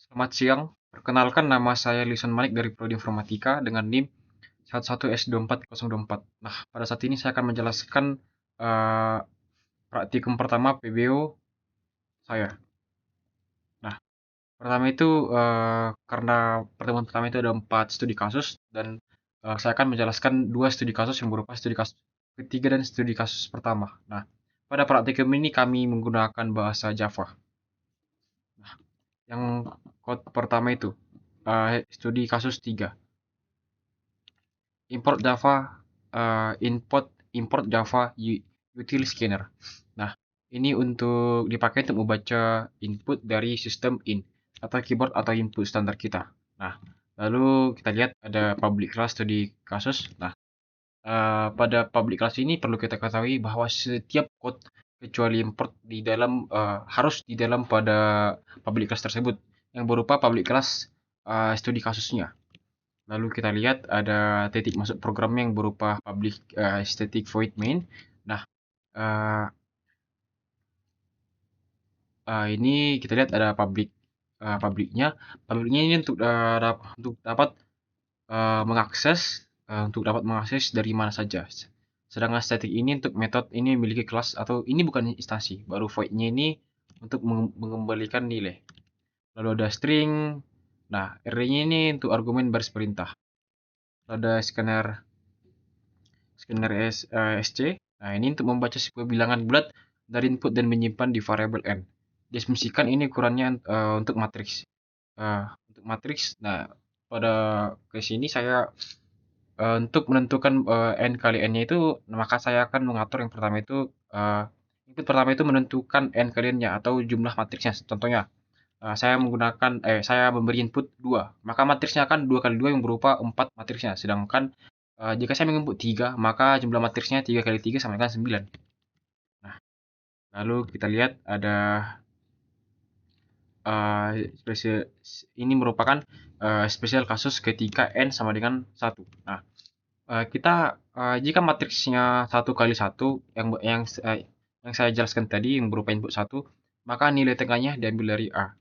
Selamat siang, perkenalkan nama saya Lisan Malik dari Prodi Informatika dengan NIM 11S2424. Nah, pada saat ini saya akan menjelaskan eh, praktikum pertama PBO saya. Nah, pertama itu karena pertemuan pertama itu ada 4 studi kasus dan saya akan menjelaskan 2 studi kasus yang berupa studi kasus ketiga dan studi kasus pertama. Nah, pada praktikum ini kami menggunakan bahasa Java. Nah, yang pertama itu studi kasus 3. Import Java import Java util scanner. Nah, ini untuk dipakai untuk membaca input dari sistem in atau keyboard atau input standar kita. Nah, lalu kita lihat ada public class studi kasus. Nah, pada public class ini perlu kita ketahui bahwa setiap code kecuali import di dalam harus di dalam pada public class tersebut yang berupa public class studi kasusnya. Lalu kita lihat ada titik masuk program yang berupa public static void main. Nah, uh, ini kita lihat ada publiknya. Publiknya ini untuk dapat mengakses dari mana saja. Sedangkan static ini untuk metode ini memiliki kelas atau ini bukan instansi. Baru voidnya ini untuk mengembalikan nilai. Lalu ada string. Nah, array-nya ini untuk argumen baris perintah. Ada scanner SC. Nah, ini untuk membaca sebuah bilangan bulat dari input dan menyimpan di variabel n. Diasumsikan ini ukurannya untuk matriks. Nah, pada case ini saya untuk menentukan n kali n-nya itu, maka saya akan mengatur yang pertama itu input pertama itu menentukan n kali n-nya atau jumlah matriksnya. Contohnya, saya memberi input 2, maka matriksnya akan 2 kali 2 yang berupa 4 matriksnya. Sedangkan jika saya menginput 3, maka jumlah matriksnya 3 kali 3 sama dengan 9. Nah, lalu kita lihat ada spesial ini merupakan spesial kasus ketika n sama dengan 1. Nah, jika matriksnya 1 kali 1 yang saya jelaskan tadi yang berupa input 1, maka nilai tengahnya diambil dari A.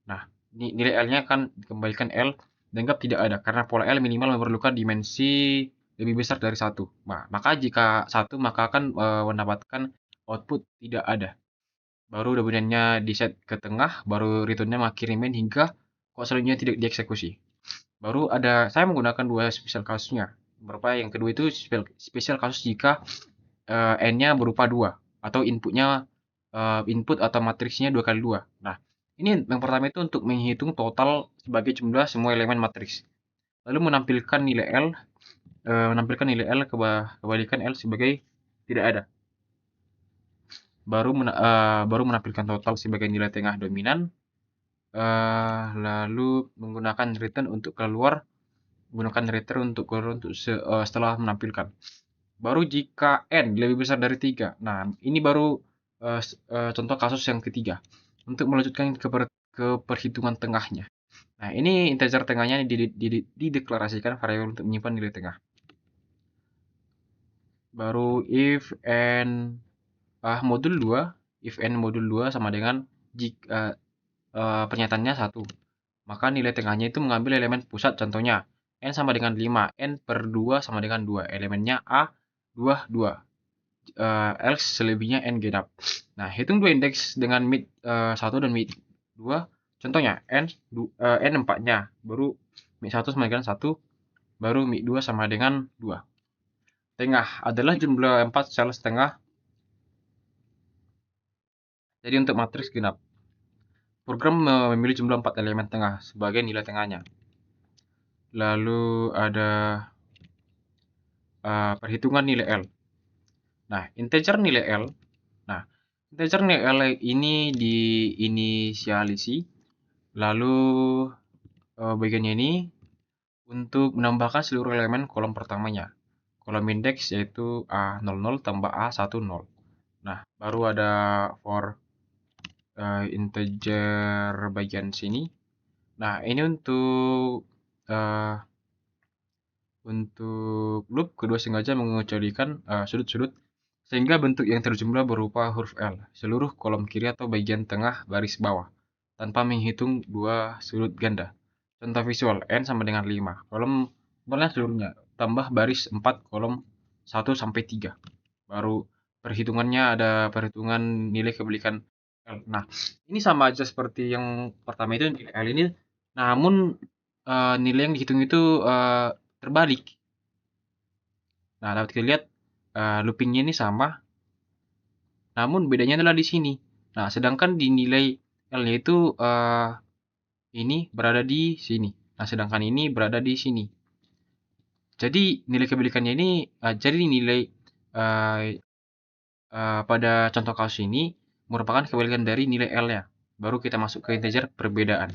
Nah, nilai L-nya akan dikembalikan L dianggap tidak ada karena pola L minimal memerlukan dimensi lebih besar dari 1. Nah, maka jika 1 maka akan mendapatkan output tidak ada. Baru dominannya di set ke tengah, baru returnnya mengakhiri main hingga kok selanjutnya tidak dieksekusi. Baru saya menggunakan 2 spesial kasusnya. Berupa yang kedua itu spesial kasus jika n-nya berupa 2 atau input atau matriksnya 2 kali 2. Nah, ini yang pertama itu untuk menghitung total sebagai jumlah semua elemen matriks. Lalu menampilkan nilai L kebalikan L sebagai tidak ada. Baru menampilkan total sebagai nilai tengah dominan. Lalu menggunakan return untuk keluar setelah menampilkan. Baru jika n lebih besar dari 3. Nah, ini baru contoh kasus yang ketiga. Untuk melanjutkan ke perhitungan tengahnya. Nah, ini integer tengahnya dideklarasikan variabel untuk menyimpan nilai tengah. Baru if n modul 2 sama dengan jika pernyataannya 1. Maka nilai tengahnya itu mengambil elemen pusat, contohnya n sama dengan 5, n per 2 sama dengan 2, elemennya A, 2, 2. Else selebihnya n genap. Nah, hitung dua indeks dengan mid 1 dan mid 2. Contohnya n 4-nya, baru mid 1 sama dengan 1, baru mid 2 sama dengan 2. Tengah adalah jumlah 4 sel setengah. Jadi untuk matriks genap. Program memilih jumlah 4 elemen tengah sebagai nilai tengahnya. Lalu ada perhitungan nilai L. Nah, integer nilai L. Nah, integer nilai L ini diinisialisi. Lalu bagiannya ini untuk menambahkan seluruh elemen kolom pertamanya. Kolom indeks yaitu A00 tambah A10. Nah, baru ada for integer bagian sini. Nah, ini untuk loop kedua sengaja mengecualikan sudut-sudut sehingga bentuk yang terjumlah berupa huruf L seluruh kolom kiri atau bagian tengah baris bawah. tanpa menghitung dua sudut ganda. Contoh visual, n sama dengan 5. Kolom balas seluruhnya, tambah baris 4 kolom 1 sampai 3. Baru perhitungannya ada perhitungan nilai kebalikan L. Nah, ini sama aja seperti yang pertama itu nilai L ini, namun nilai yang dihitung itu terbalik. Nah, dapat kita lihat loopingnya ini sama, namun bedanya adalah di sini. Nah, sedangkan di nilai L-nya itu ini berada di sini. Nah, sedangkan ini berada di sini. Jadi nilai kebalikannya ini jadi nilai uh, pada contoh kasus ini merupakan kebalikan dari nilai L-nya. Baru kita masuk ke integer perbedaan.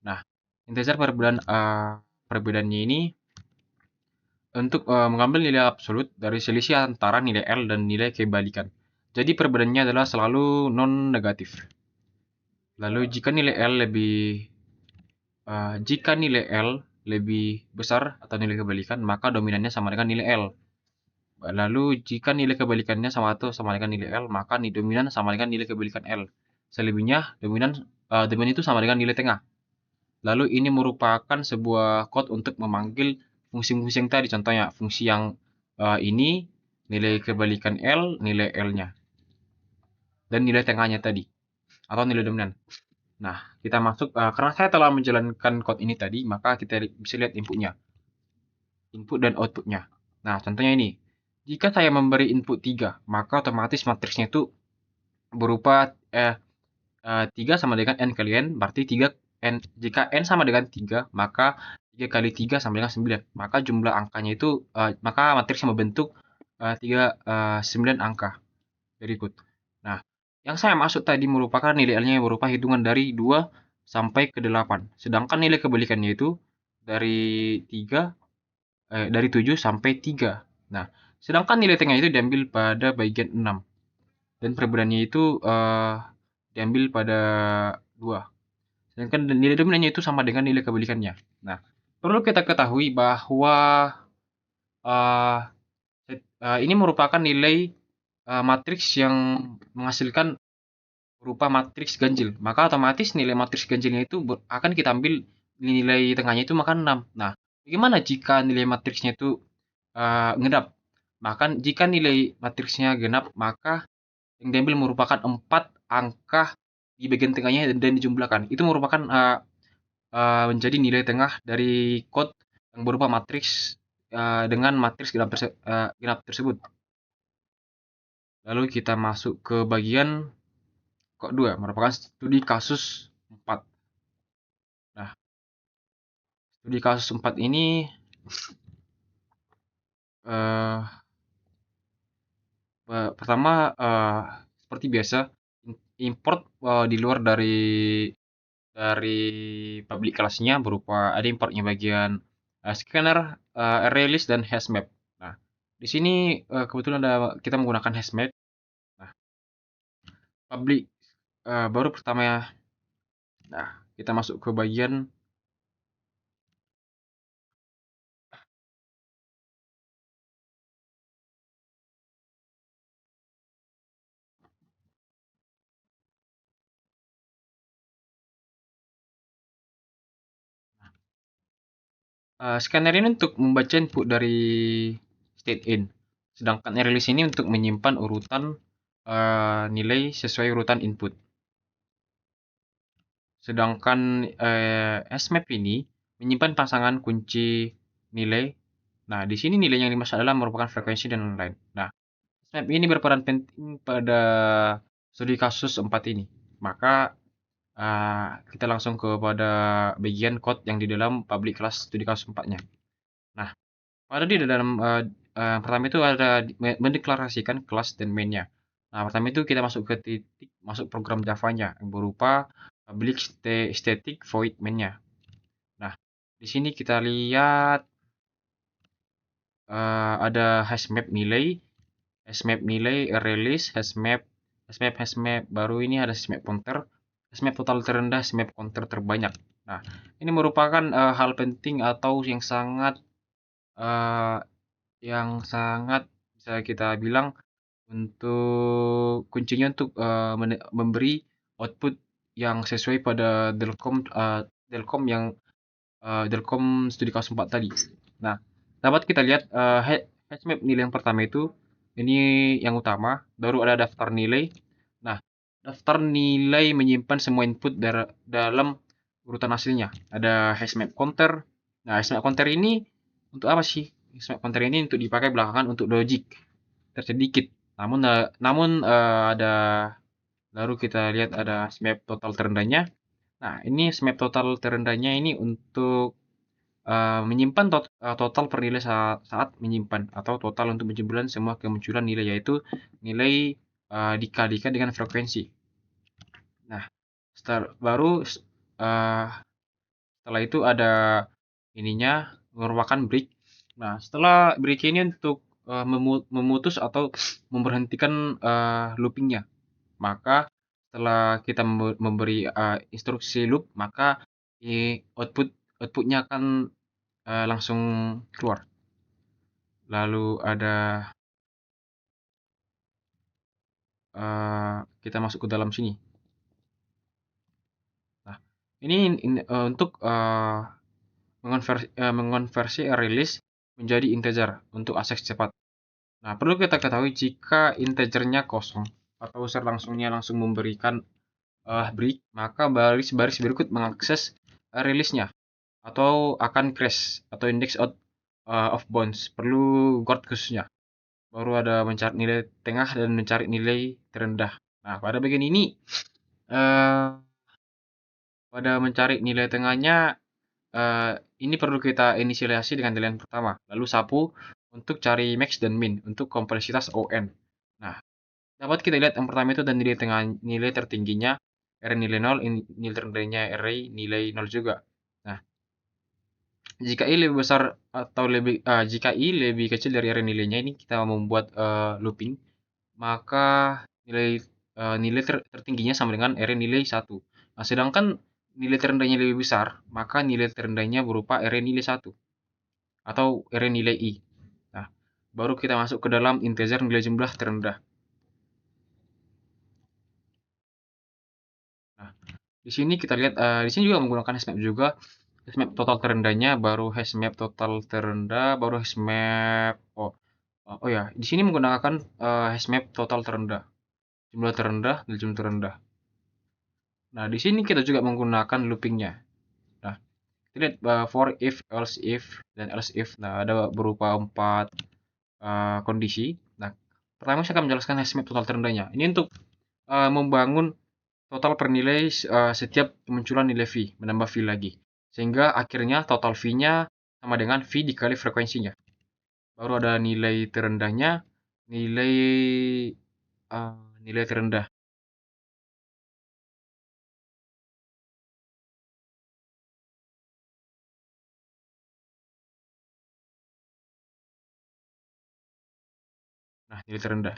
Nah, integer perbedaannya ini untuk mengambil nilai absolut dari selisih antara nilai L dan nilai kebalikan. Jadi perbedaannya adalah selalu non negatif. Lalu jika nilai L lebih besar atau nilai kebalikan, maka dominannya sama dengan nilai L. Lalu jika nilai kebalikannya sama atau sama dengan nilai L, maka dominan sama dengan nilai kebalikan L. Selebihnya dominan itu sama dengan nilai tengah. Lalu ini merupakan sebuah code untuk memanggil fungsi-fungsi yang tadi. Contohnya fungsi yang ini nilai kebalikan L, nilai L-nya, dan nilai tengahnya tadi atau nilai dominan. Nah, kita masuk karena saya telah menjalankan code ini tadi, maka kita bisa lihat inputnya, input dan outputnya. Nah, contohnya ini. Jika saya memberi input 3, maka otomatis matriksnya itu berupa 3 sama dengan n kali n, berarti 3 n. Jika n sama dengan 3, maka 3 kali 3 sama dengan 9. Maka jumlah angkanya itu maka matriks yang membentuk 9 angka berikut. Nah, yang saya maksud tadi merupakan nilai L-nya yang berupa hitungan dari 2 sampai ke 8. Sedangkan nilai kebalikannya itu dari 7 sampai 3. Nah, sedangkan nilai tengah itu diambil pada bagian 6. Dan perbedaannya itu diambil pada 2. Sedangkan nilai dominannya itu sama dengan nilai kebalikannya. Nah, perlu kita ketahui bahwa uh, ini merupakan nilai matriks yang menghasilkan berupa matriks ganjil. Maka otomatis nilai matriks ganjilnya itu akan kita ambil nilai tengahnya itu maka 6. Nah, bagaimana jika nilai matriksnya itu genap? Maka jika nilai matriksnya genap, maka yang diambil merupakan 4 angka di bagian tengahnya dan dijumlahkan. Itu merupakan menjadi nilai tengah dari code yang berupa matriks dengan matriks genap tersebut. Lalu kita masuk ke bagian kok 2, merupakan studi kasus 4. Nah, studi kasus 4 ini pertama seperti biasa import di luar dari public kelasnya berupa ada importnya bagian scanner, ArrayList dan hashmap. Nah, di sini kebetulan kita menggunakan hashmap. Nah, public baru pertama ya. Nah, kita masuk ke bagian scanner ini untuk membaca input dari state in. Sedangkan ArrayList ini untuk menyimpan urutan nilai sesuai urutan input. Sedangkan hashmap ini menyimpan pasangan kunci nilai. Nah, di sini nilai yang dimaksud adalah merupakan frekuensi dan lain-lain. Nah, hashmap ini berperan penting pada studi kasus 4 ini. Maka kita langsung kepada bagian code yang di dalam public class studi kasus 4-nya. Nah, pada di dalam pertama itu ada mendeklarasikan kelas dan main-nya. Nah, pertama itu kita masuk ke titik masuk program Java-nya yang berupa public static void main-nya. Nah, di sini kita lihat ada hashmap nilai, ArrayList, hashmap baru ini ada hashmap counter, hashmap total terendah, hashmap counter terbanyak. Nah, ini merupakan hal penting atau yang sangat bisa kita bilang untuk kuncinya untuk memberi output yang sesuai pada Delcom yang Delcom studi kasus 4 tadi. Nah, dapat kita lihat map nilai yang pertama itu ini yang utama, baru ada daftar nilai. Nah, daftar nilai menyimpan semua input dalam urutan hasilnya. Ada hashmap counter. Nah, hashmap counter ini untuk apa sih? Hashmap counter ini untuk dipakai belakangan untuk logic tersedikit. Ada baru kita lihat ada hashmap total terendahnya. Nah, ini hashmap total terendahnya ini untuk menyimpan total per nilai saat menyimpan atau total untuk menjumlahkan semua kemunculan nilai, yaitu nilai dikalikan dengan frekuensi. Nah, uh, setelah itu ada ininya merupakan break. Nah, setelah break ini untuk memutus atau memberhentikan loopingnya. Maka setelah kita memberi instruksi loop, maka outputnya akan langsung keluar. Lalu ada kita masuk ke dalam sini. Nah, ini untuk mengonversi array list menjadi integer untuk akses cepat. Nah, perlu kita ketahui jika integernya kosong atau user langsung memberikan break, maka baris-baris berikut mengakses array list-nya atau akan crash atau index out of bounds. Perlu guard khususnya. Baru ada mencari nilai tengah dan mencari nilai terendah. Nah, pada bagian ini eh, pada mencari nilai tengahnya ini perlu kita inisialisasi dengan nilai yang pertama. Lalu sapu untuk cari max dan min untuk kompleksitas ON. Nah, dapat kita lihat yang pertama itu dan nilai tengah, nilai tertingginya array nilai 0, nilai terendahnya array nilai 0 juga. Nah, jika i lebih besar atau jika i lebih kecil dari array nilainya, ini kita membuat looping, maka nilai tertingginya sama dengan array nilai 1. Nah, sedangkan nilai terendahnya lebih besar, maka nilai terendahnya berupa array nilai 1 atau array nilai i. Nah, baru kita masuk ke dalam integer nilai jumlah terendah. Nah, di sini kita lihat di sini juga menggunakan hashmap juga. Hashmap total terendahnya, baru hashmap total terendah, baru hashmap oh ya, di sini menggunakan hashmap total terendah, jumlah terendah dan jumlah terendah. Nah, di sini kita juga menggunakan loopingnya. Nah, kita lihat for if, else if, dan else if. Nah, ada berupa 4 kondisi. Nah, pertama saya akan menjelaskan hashmap total terendahnya. Ini untuk membangun total per nilai setiap kemunculan nilai V, menambah V lagi. Sehingga akhirnya total V-nya sama dengan V dikali frekuensinya. Baru ada nilai terendahnya, nilai nilai terendah. Nah, nilai terendah.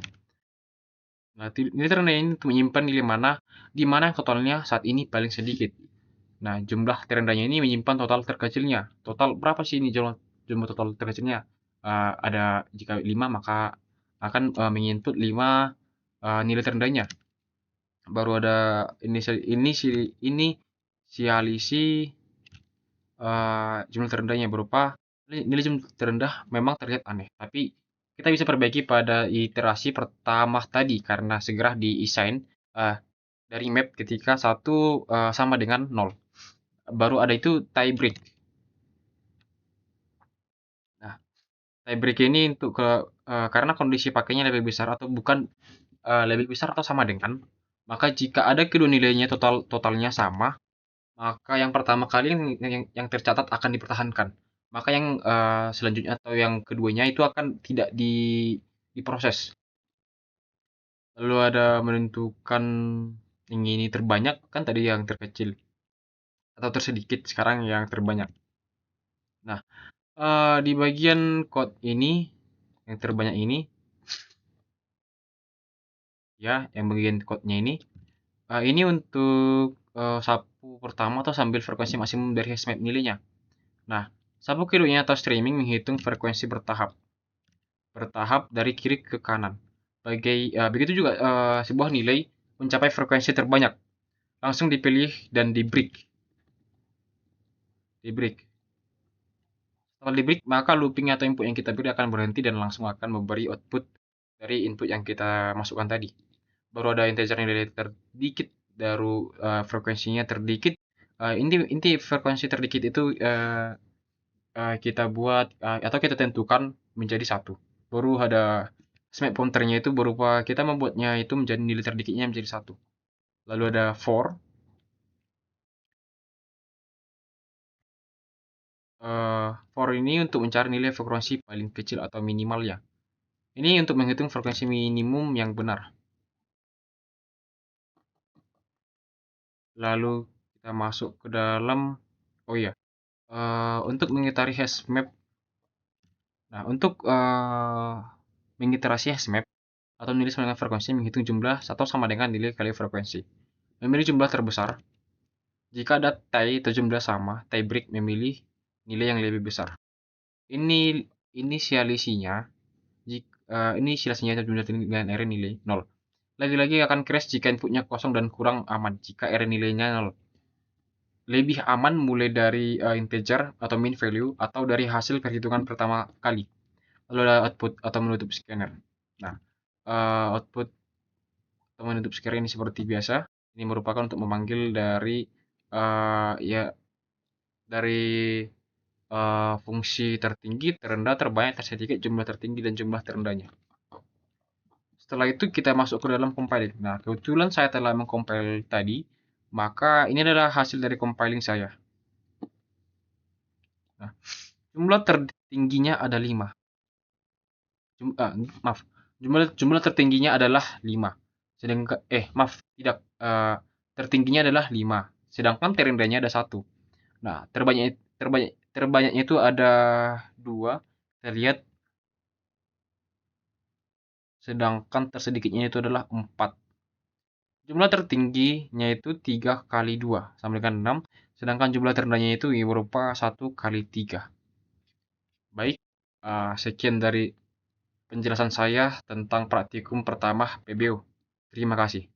Nah, nilai terendah ini untuk menyimpan nilai mana di mana totalnya saat ini paling sedikit. Nah, jumlah terendahnya ini menyimpan total terkecilnya. Total berapa sih ini jumlah total terkecilnya? Ada jika 5 maka akan menginput 5 nilai terendahnya. Baru ada inisialisi jumlah terendahnya berupa nilai jumlah terendah memang terlihat aneh, tapi kita bisa perbaiki pada iterasi pertama tadi karena segera di-assign dari map ketika satu sama dengan 0. Baru ada itu tie break. Nah, tie break ini untuk karena kondisi pakainya lebih besar atau bukan lebih besar atau sama dengan, maka jika ada kedua nilainya totalnya sama, maka yang pertama kali yang tercatat akan dipertahankan. Maka yang selanjutnya atau yang keduanya itu akan tidak diproses. Lalu ada menentukan yang ini terbanyak, kan tadi yang terkecil atau tersedikit, sekarang yang terbanyak. Nah, di bagian code ini yang terbanyak ini ya, yang bagian code-nya ini untuk sapu pertama atau sambil frekuensi maksimum dari hashmap nilainya. Nah, sapu keduanya atau streaming menghitung frekuensi bertahap dari kiri ke kanan. Begitu juga sebuah nilai mencapai frekuensi terbanyak. langsung dipilih dan di break. Di break. Setelah di break, maka looping atau input yang kita beri akan berhenti dan langsung akan memberi output dari input yang kita masukkan tadi. Baru ada integer nilai terdikit, baru frekuensinya terdikit. Inti frekuensi terdikit itu kita buat atau kita tentukan menjadi satu. Baru ada smap pointernya itu berupa kita membuatnya itu menjadi nilai terdikitnya menjadi satu. Lalu ada for ini untuk mencari nilai frekuensi paling kecil atau minimal ya. Ini untuk menghitung frekuensi minimum yang benar. Lalu kita masuk ke dalam, oh iya, untuk mengitari hash map. Nah, untuk mengiterasi hash map atau menulis dengan frekuensi menghitung jumlah atau sama dengan nilai kali frekuensi. Memilih jumlah terbesar. Jika ada tie atau jumlah sama, tie break memilih nilai yang lebih besar. Ini inisialisinya inisialisinya jumlah dengan array nilai 0. Lagi-lagi akan crash jika inputnya kosong dan kurang aman jika array nilainya 0. Lebih aman mulai dari integer atau min value atau dari hasil perhitungan pertama kali. Lalu ada output atau menutup scanner. Nah, output atau menutup scanner ini seperti biasa. Ini merupakan untuk memanggil dari ya dari fungsi tertinggi, terendah, terbanyak, tersedikit, jumlah tertinggi dan jumlah terendahnya. Setelah itu kita masuk ke dalam compiling. Nah, kebetulan saya telah mengcompile tadi, maka ini adalah hasil dari compiling saya. Nah, jumlah tertingginya ada 5. Maaf. Jumlah tertingginya adalah 5. Sedangkan maaf, tidak tertingginya adalah 5. Sedangkan terendahnya ada 1. Nah, terbanyaknya itu ada 2. Kita lihat, sedangkan tersedikitnya itu adalah 4. Jumlah tertingginya itu 3 kali 2 sama dengan 6. Sedangkan jumlah terendahnya itu berupa 1 kali 3. Baik, sekian dari penjelasan saya tentang praktikum pertama PBO. Terima kasih.